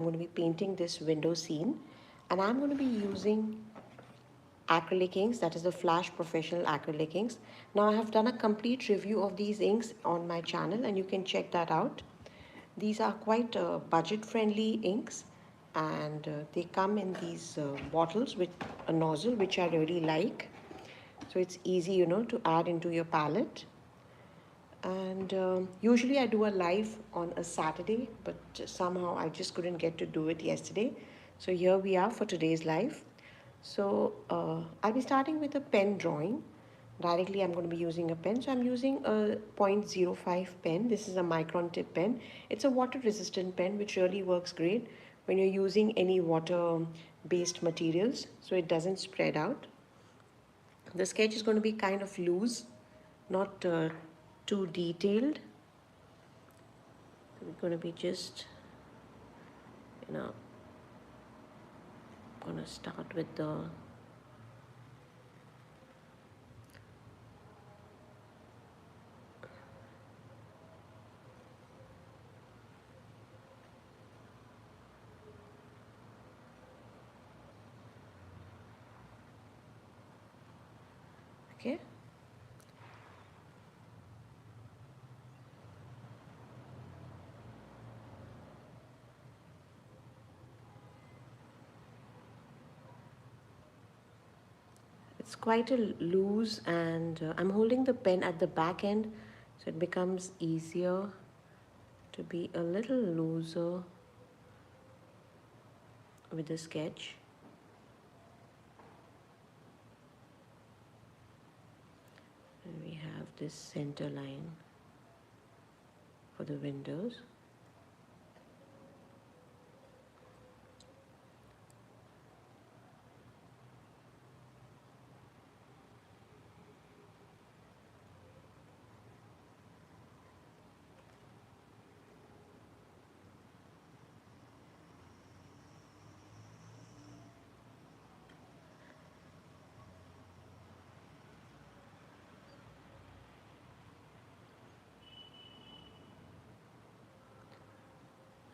going to be painting this window scene, and I'm going to be using acrylic inks, that is the Flash Professional Acrylic Inks. Now I have done a complete review of these inks on my channel and you can check that out. These are quite budget friendly inks, and they come in these bottles with a nozzle which I really like. So it's easy, to add into your palette. And usually I do a live on a Saturday, but somehow I just couldn't get to do it yesterday. So here we are for today's live. So I'll be starting with a pen drawing. Directly I'm going to be using a pen. So I'm using a 0.05 pen. This is a micron tip pen. It's a water resistant pen which really works great when you're using any water based materials, so it doesn't spread out. The sketch is going to be kind of loose, not too detailed. We're going to be just, going to start with the okay. It's quite a loose, and I'm holding the pen at the back end, so it becomes easier to be a little looser with the sketch. And we have this center line for the windows.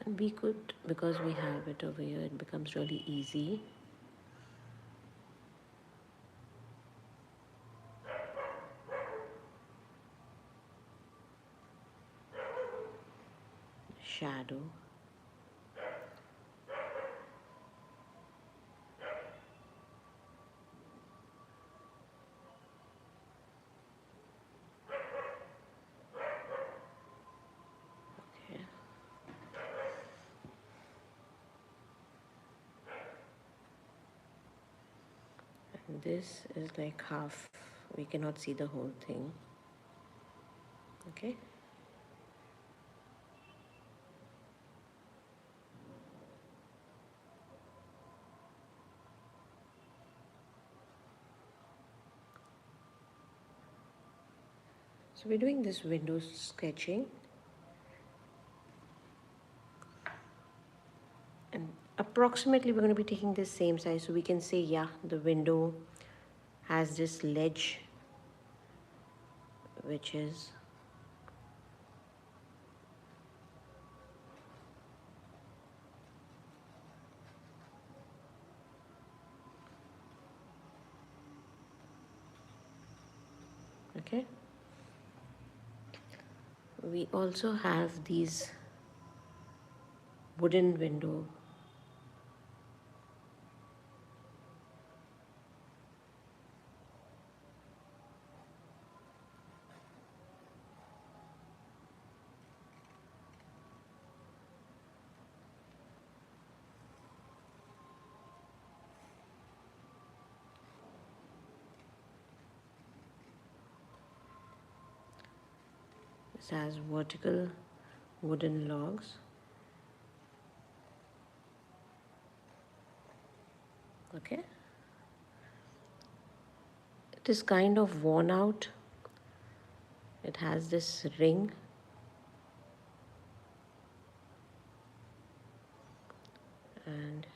And we could, because we have it over here, it becomes really easy. Shadow. Okay. And this is like half, we cannot see the whole thing. Okay. So we're doing this window sketching, and approximately we're going to be taking this same size, so we can say, yeah, the window has this ledge which is okay. We also have these wooden window. This has vertical wooden logs. Okay. It is kind of worn out. It has this ring. And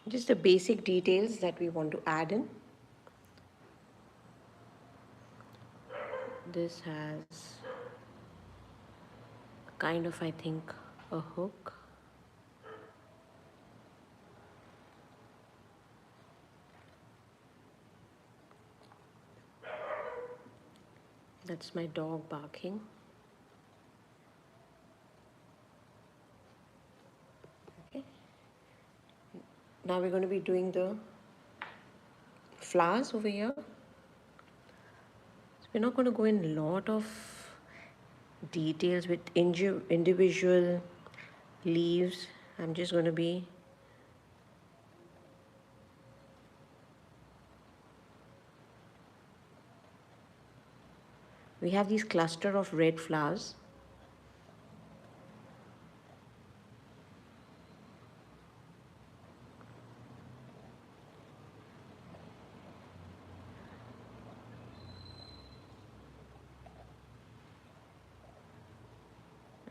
just the basic details that we want to add in. This has kind of, I think, a hook. That's my dog barking. Okay. Now we're going to be doing the flowers over here. So we're not going to go in a lot of details with individual leaves. I'm just going to be we have these cluster of red flowers.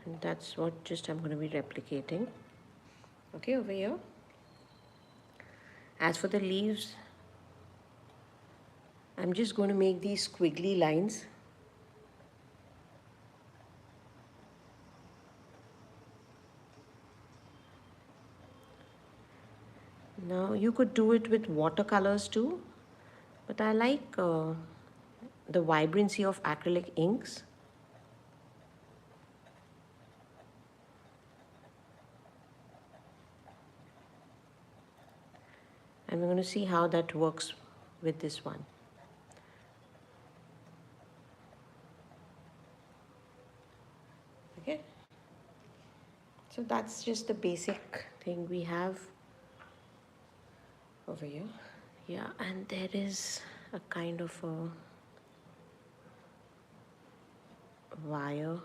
And that's what just I'm going to be replicating. Okay, over here. As for the leaves, I'm just going to make these squiggly lines. Now you could do it with watercolors too, but I like the vibrancy of acrylic inks. And we're going to see how that works with this one. Okay, so that's just the basic thing we have over here. Yeah, and there is a kind of a wire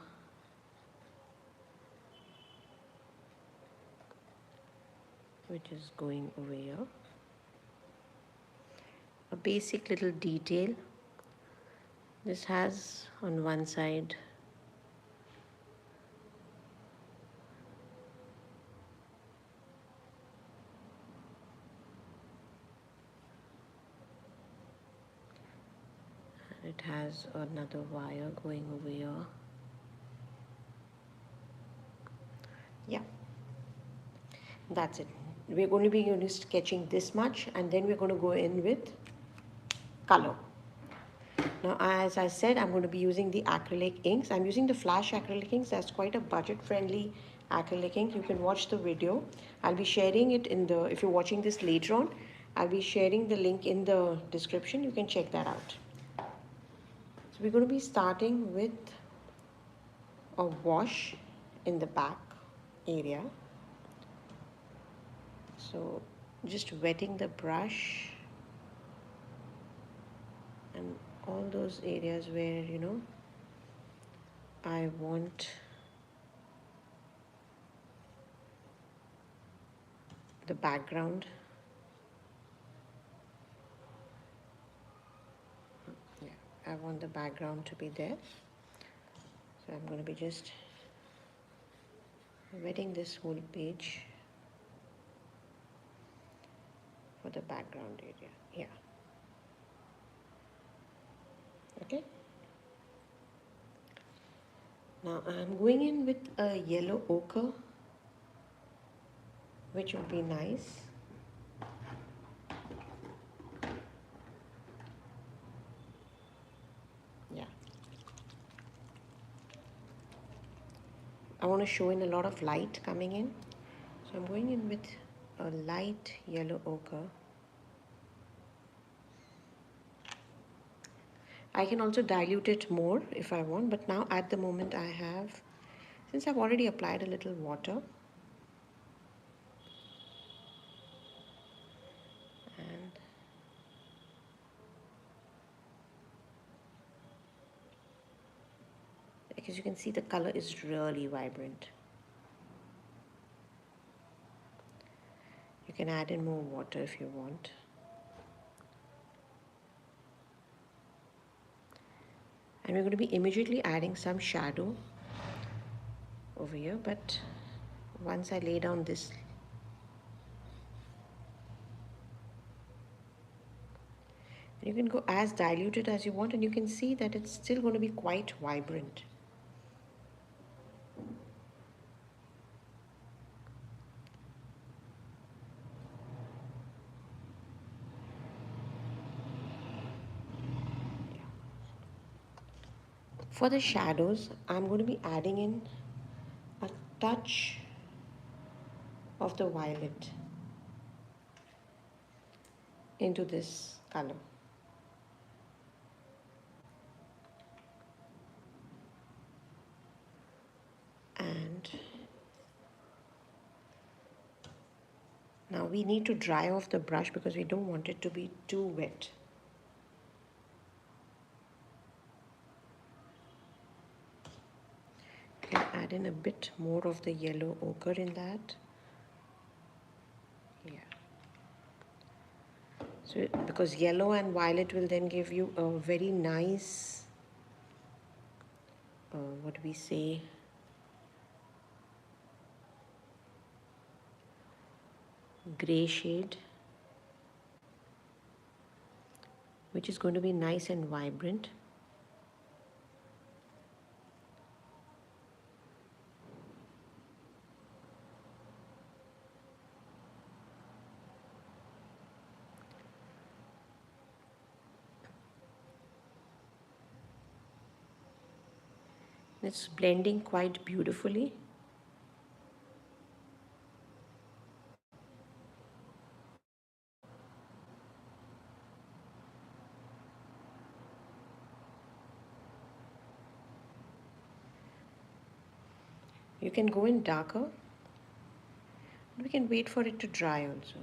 which is going over here. A basic little detail. This has on one side it has another wire going over here. Yeah, that's it. We're going to be sketching this much, and then we're going to go in with color. Now, as I said, I'm going to be using the acrylic inks. I'm using the Flash Acrylic Inks. That's quite a budget-friendly acrylic ink. You can watch the video. I'll be sharing it in the, if you're watching this later on, I'll be sharing the link in the description. You can check that out. So we're going to be starting with a wash in the back area. So just wetting the brush and all those areas where, I want the background. Yeah, I want the background to be there. So I'm going to be just wetting this whole page for the background area. Yeah. Okay. Now I'm going in with a yellow ochre, which would be nice. Yeah. I want to show in a lot of light coming in. So I'm going in with a light yellow ochre. I can also dilute it more if I want, but now at the moment I have, since I've already applied a little water, and as you can see, the color is really vibrant. You can add in more water if you want. And we're going to be immediately adding some shadow over here, but once I lay down this, You can go as diluted as you want, and you can see that it's still going to be quite vibrant. For the shadows, I'm going to be adding in a touch of the violet into this color. And now we need to dry off the brush because we don't want it to be too wet. You can add in a bit more of the yellow ochre in that. Yeah. So because yellow and violet will then give you a very nice, what do we say, gray shade, which is going to be nice and vibrant. It's blending quite beautifully. You can go in darker. We can wait for it to dry also.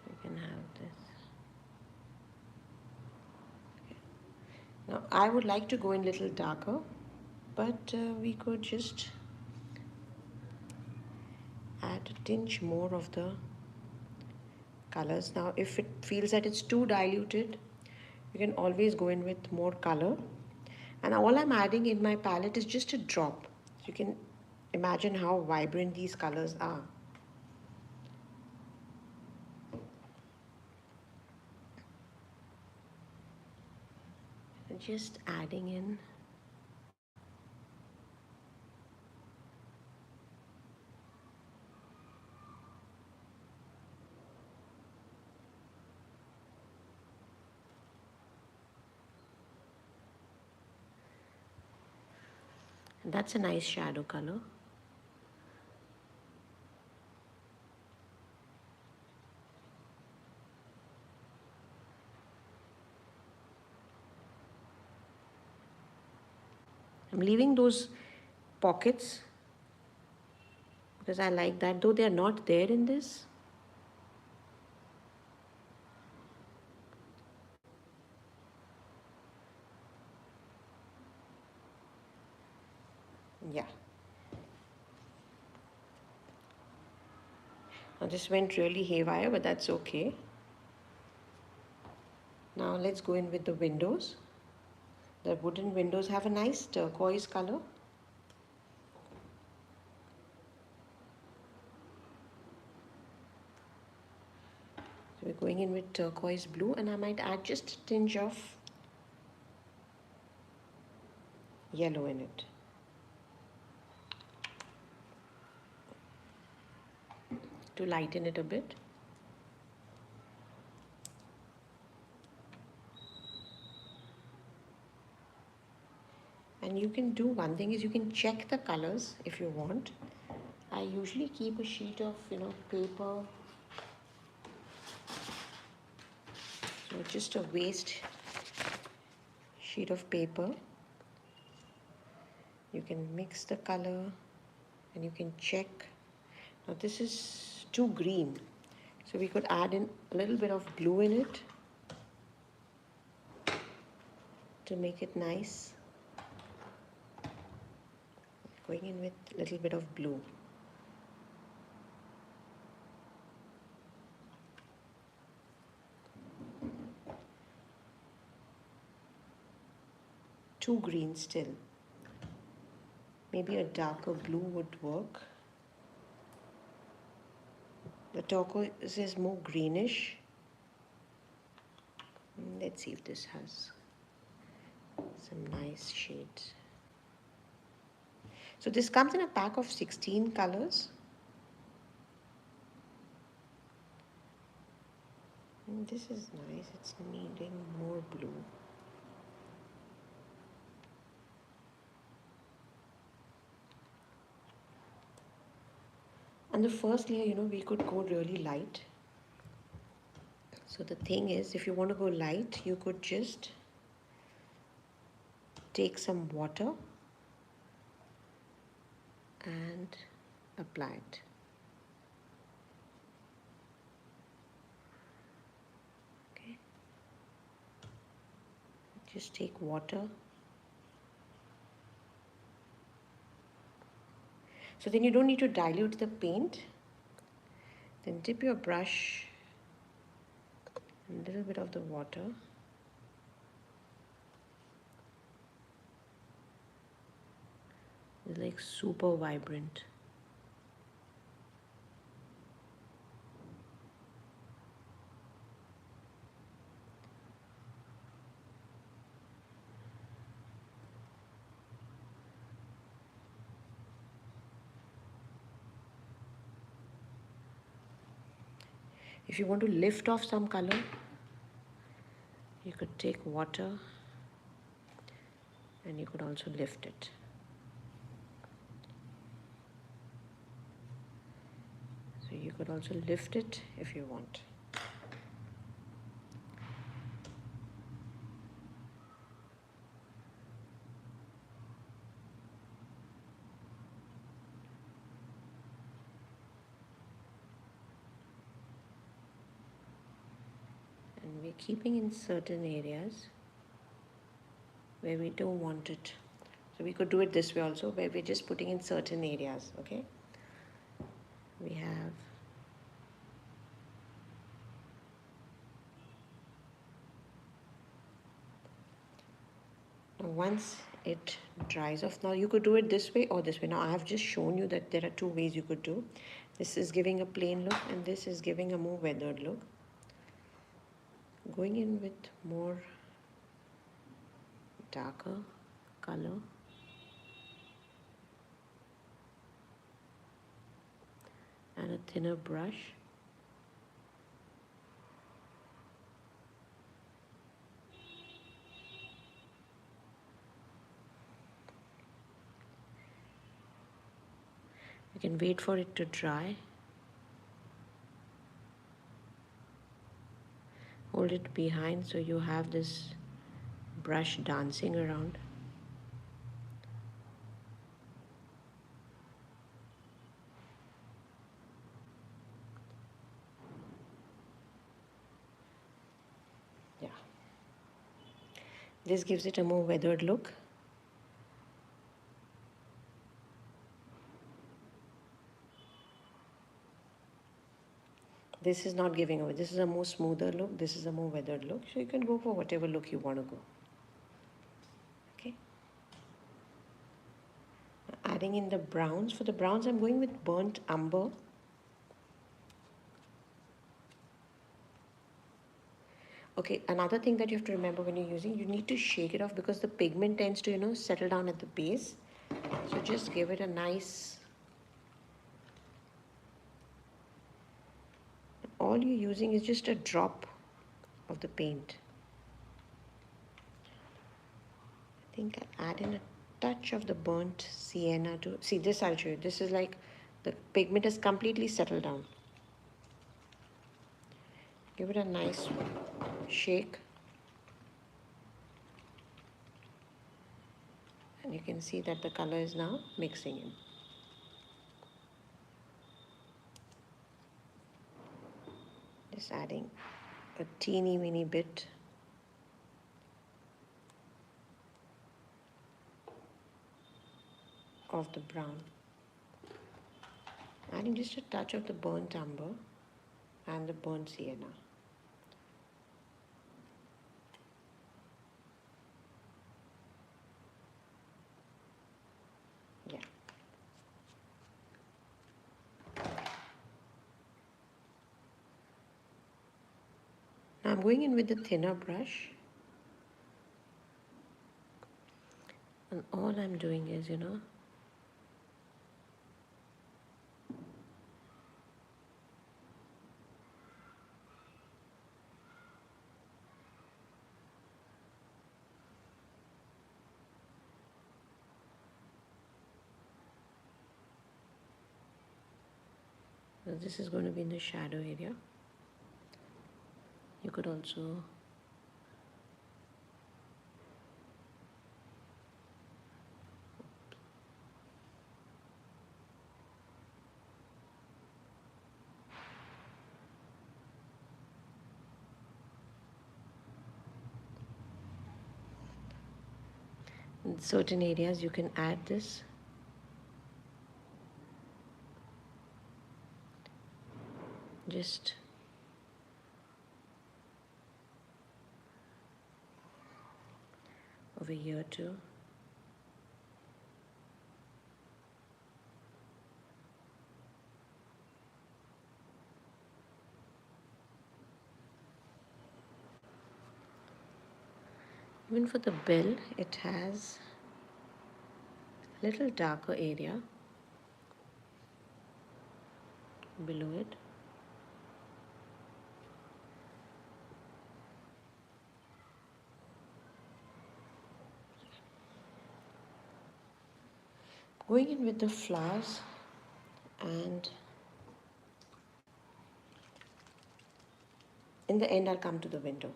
You can have this. Okay. Now I would like to go in little darker, but we could just add a tinge more of the colors. Now if it feels that it's too diluted, you can always go in with more color. And all I'm adding in my palette is just a drop. So you can imagine how vibrant these colors are. And just adding in and that's a nice shadow color. I'm leaving those pockets because I like that, though they are not there in this. Yeah. Now this went really haywire, but that's okay. Now let's go in with the windows. The wooden windows have a nice turquoise color. So we're going in with turquoise blue, and I might add just a tinge of yellow in it. To lighten it a bit. And you can do one thing is you can check the colors if you want. I usually keep a sheet of paper, so just a waste sheet of paper. You can mix the color and you can check. Now this is too green, so we could add in a little bit of blue in it to make it nice. Going in with a little bit of blue. Too green still. Maybe a darker blue would work. The turquoise is more greenish. Let's see if this has some nice shades. So this comes in a pack of 16 colors. And this is nice, it's needing more blue. And the first layer, we could go really light. So the thing is, if you want to go light, you could just take some water and apply it. Okay. Just take water. So then you don't need to dilute the paint. Then dip your brush in a little bit of the water. It's like super vibrant. If you want to lift off some color, you could take water and you could also lift it. So you could also lift it if you want. And we're keeping in certain areas where we don't want it. So we could do it this way also, where we're just putting in certain areas, okay? We have now once it dries off, now you could do it this way or this way. Now I have just shown you that there are two ways you could do. This is giving a plain look and this is giving a more weathered look. Going in with more darker color. And a thinner brush. You can wait for it to dry. Hold it behind so you have this brush dancing around. Yeah. This gives it a more weathered look. This is not giving away. This is a more smoother look. This is a more weathered look. So you can go for whatever look you want to go. Okay. Adding in the browns. For the browns, I'm going with burnt umber. Okay, another thing that you have to remember when you're using, you need to shake it off because the pigment tends to, settle down at the base. So just give it a nice... All you're using is just a drop of the paint. I think I add in a touch of the burnt sienna to... See, this I'll show you. This is like the pigment has completely settled down. Give it a nice shake. And you can see that the color is now mixing in. Just adding a teeny weeny bit of the brown. Adding just a touch of the burnt umber and the burnt sienna. Yeah. I'm going in with the thinner brush, and all I'm doing is, this is going to be in the shadow area. You could also in certain areas you can add this. Just over here too. Even for the bill, it has a little darker area below it. Going in with the flowers, and in the end I'll come to the window.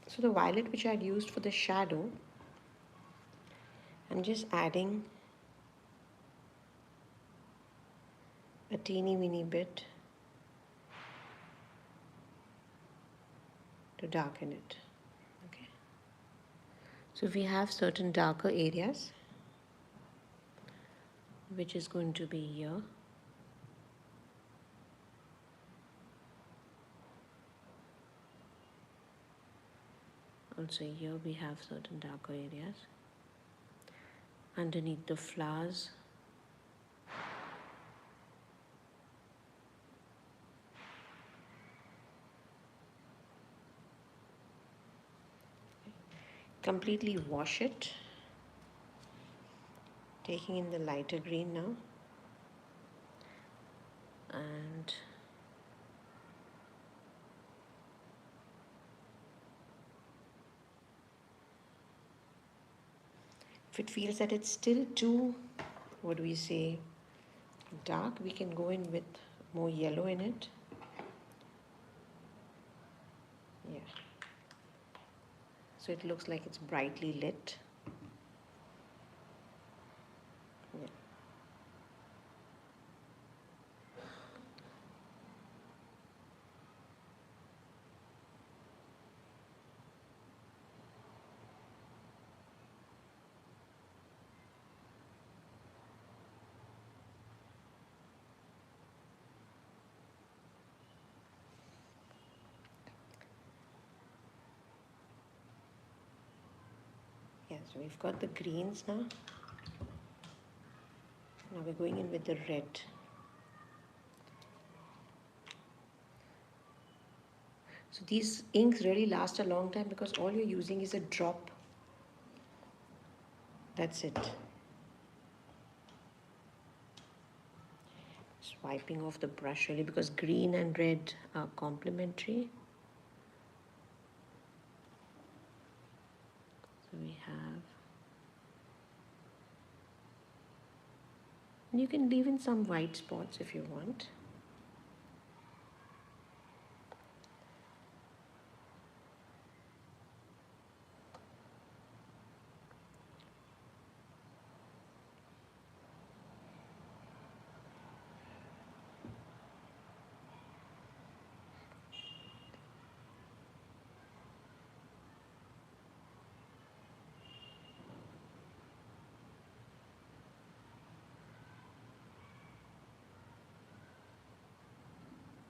So the violet which I had used for the shadow, I'm just adding a teeny weeny bit to darken it. Okay. So we have certain darker areas, which is going to be here. Also here we have certain darker areas. Underneath the flowers, completely wash it, taking in the lighter green now, and if it feels that it's still too, what do we say, dark, we can go in with more yellow in it. Yeah. So it looks like it's brightly lit. Yeah. Yeah, so we've got the greens now. Now we're going in with the red. So these inks really last a long time because all you're using is a drop. That's it. Just wiping off the brush really because green and red are complementary. So we have, and you can leave in some white spots if you want.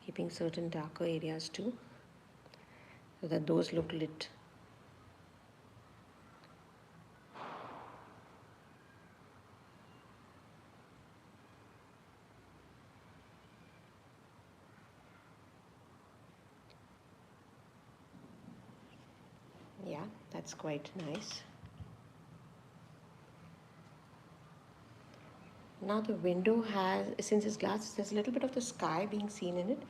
Keeping certain darker areas too, so that those look lit. yeah, that's quite nice. Now the window has, since it's glass, there's a little bit of the sky being seen in it,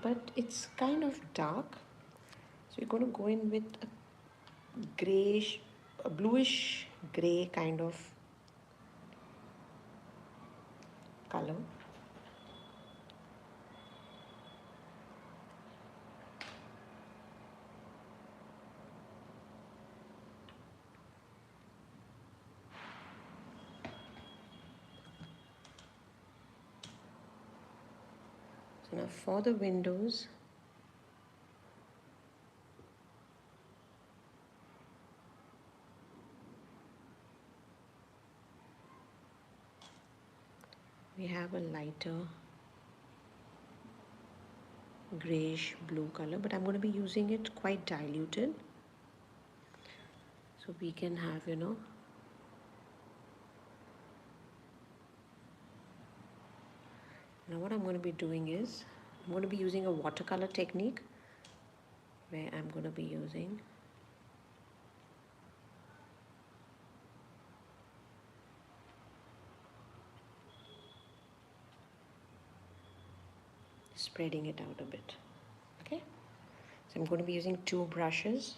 but it's kind of dark. So you're going to go in with a grayish, a bluish gray kind of color. So now for the windows, we have a lighter grayish blue color, but I'm going to be using it quite diluted. So we can have, now what I'm going to be doing is, I'm going to be using a watercolor technique where I'm going to be using spreading it out a bit. Okay, so I'm going to be using two brushes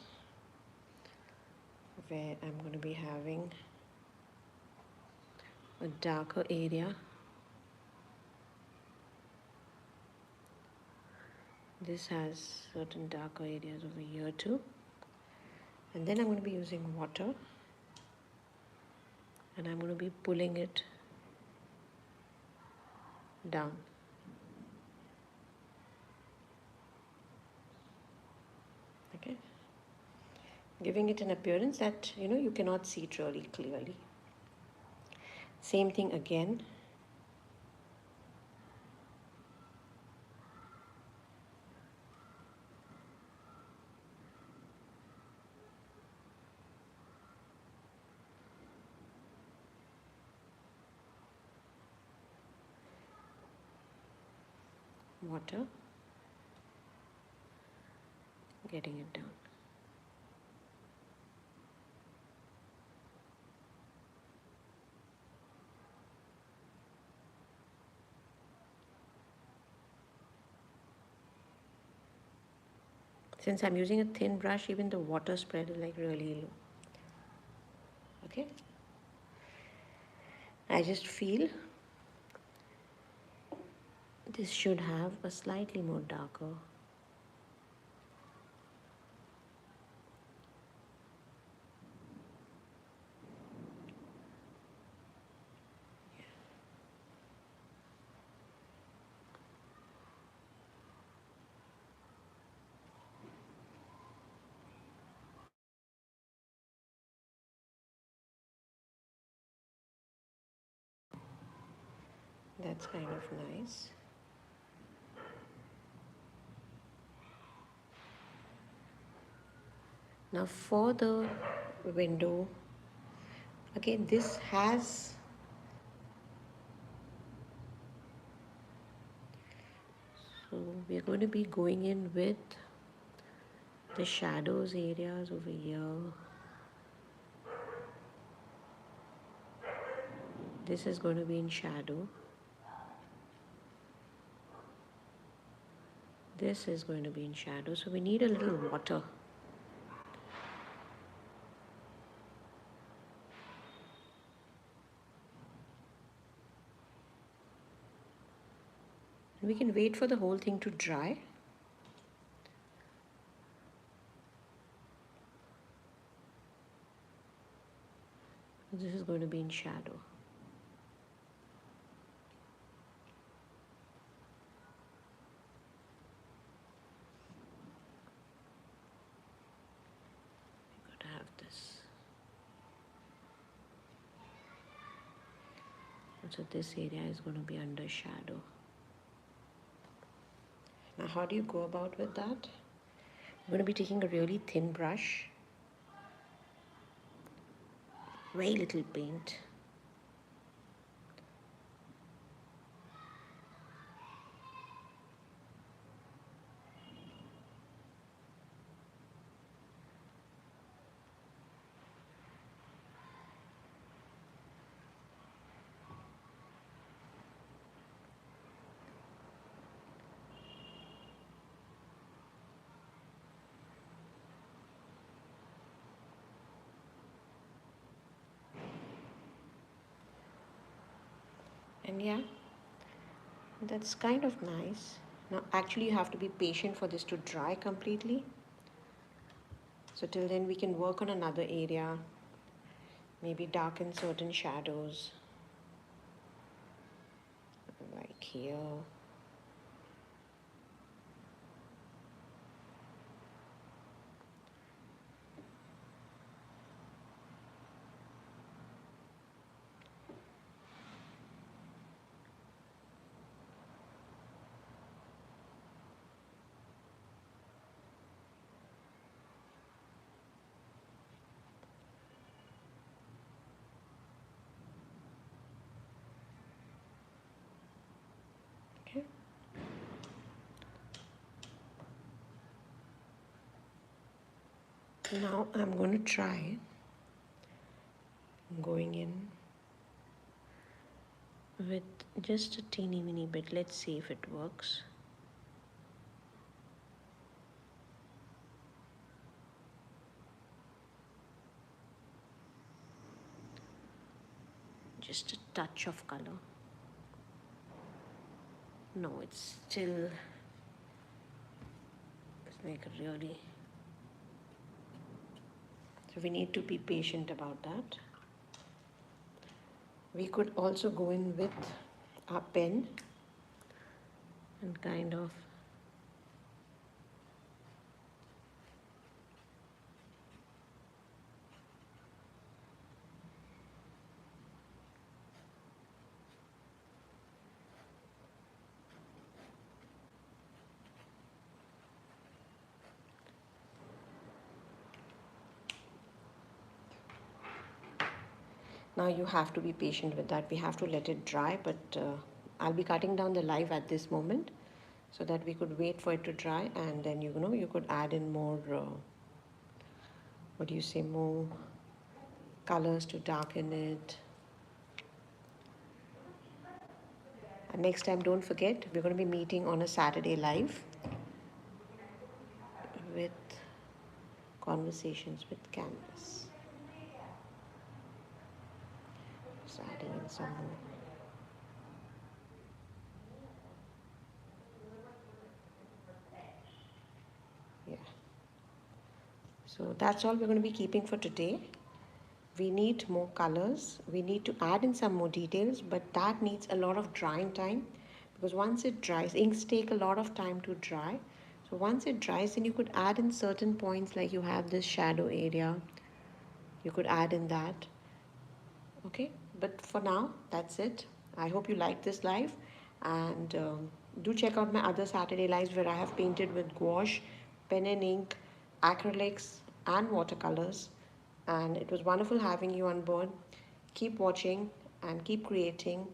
where I'm going to be having a darker area. This has certain darker areas over here too. And then I'm going to be using water and I'm going to be pulling it down. Okay, giving it an appearance that you cannot see it really clearly. Same thing again. Water, getting it down. Since I'm using a thin brush, even the water spread is like really low. Okay, I just feel this should have a slightly more darker. That's kind of nice. Now for the window, again this has so we're going to be going in with the shadows areas over here. This is going to be in shadow. This is going to be in shadow. So we need a little water. We can wait for the whole thing to dry. This is going to be in shadow. We've got to have this. And so this area is going to be under shadow. Now how do you go about with that? I'm going to be taking a really thin brush. Very little paint. And yeah, that's kind of nice. Now actually you have to be patient for this to dry completely. So till then we can work on another area, maybe darken certain shadows like here. Okay. Now I'm going to try going in with just a teeny weeny bit. Let's see if it works. Just a touch of color. No, it's still, it's like really, so we need to be patient about that. We could also go in with our pen and kind of now you have to be patient with that. We have to let it dry, but I'll be cutting down the live at this moment so that we could wait for it to dry, and then you know you could add in more what do you say, more colors to darken it. And next time, don't forget, we're going to be meeting on a Saturday live with conversations with Canvas. Just adding in some more. Yeah. So that's all we're going to be keeping for today. We need more colors. We need to add in some more details, but that needs a lot of drying time, because once it dries, inks take a lot of time to dry. So once it dries, then you could add in certain points, like you have this shadow area. You could add in that. Okay, but for now, that's it. I hope you liked this live, and do check out my other Saturday lives where I have painted with gouache, pen and ink, acrylics, and watercolors. And it was wonderful having you on board. Keep watching and keep creating.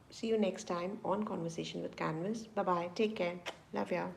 See you next time on Conversation with Canvas. Bye bye. Take care. Love ya.